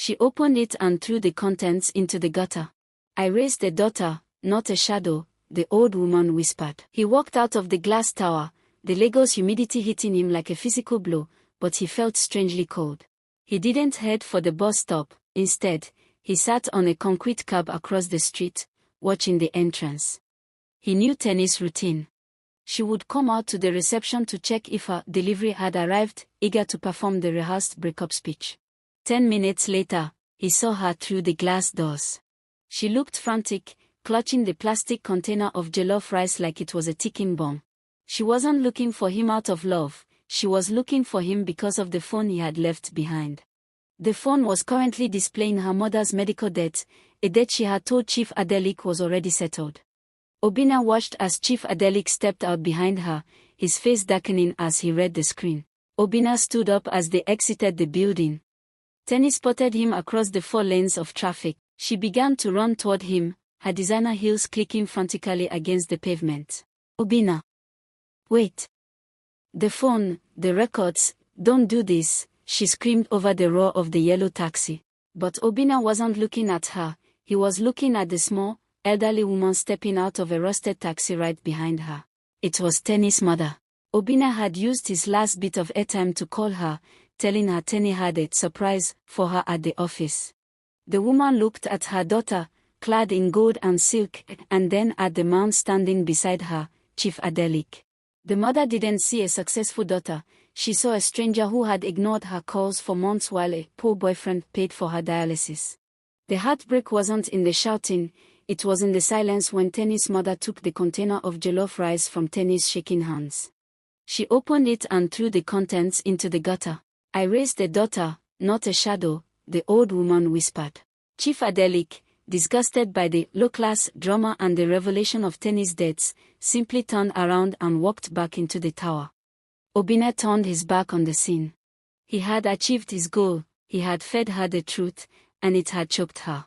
She opened it and threw the contents into the gutter. "I raised a daughter, not a shadow," the old woman whispered. He walked out of the glass tower, the Lagos humidity hitting him like a physical blow, but he felt strangely cold. He didn't head for the bus stop. Instead, he sat on a concrete curb across the street, watching the entrance. He knew Teni's routine. She would come out to the reception to check if her delivery had arrived, eager to perform the rehearsed breakup speech. 10 minutes later, he saw her through the glass doors. She looked frantic, clutching the plastic container of jollof rice like it was a ticking bomb. She wasn't looking for him out of love, she was looking for him because of the phone he had left behind. The phone was currently displaying her mother's medical debt, a debt she had told Chief Adelik was already settled. Obinna watched as Chief Adelik stepped out behind her, his face darkening as he read the screen. Obinna stood up as they exited the building. Teni spotted him across the 4 lanes of traffic. She began to run toward him, her designer heels clicking frantically against the pavement. "Obinna! Wait! The phone, the records, don't do this," she screamed over the roar of the yellow taxi. But Obinna wasn't looking at her, he was looking at the small, elderly woman stepping out of a rusted taxi right behind her. It was Teni's mother. Obinna had used his last bit of airtime to call her, telling her Teni had a surprise for her at the office. The woman looked at her daughter, clad in gold and silk, and then at the man standing beside her, Chief Adelik. The mother didn't see a successful daughter, she saw a stranger who had ignored her calls for months while a poor boyfriend paid for her dialysis. The heartbreak wasn't in the shouting, it was in the silence when Teni's mother took the container of jollof rice from Teni's shaking hands. She opened it and threw the contents into the gutter. "I raised a daughter, not a shadow," the old woman whispered. Chief Adelik, disgusted by the low-class drama and the revelation of Teni's debts, simply turned around and walked back into the tower. Obinna turned his back on the scene. He had achieved his goal, he had fed her the truth, and it had choked her.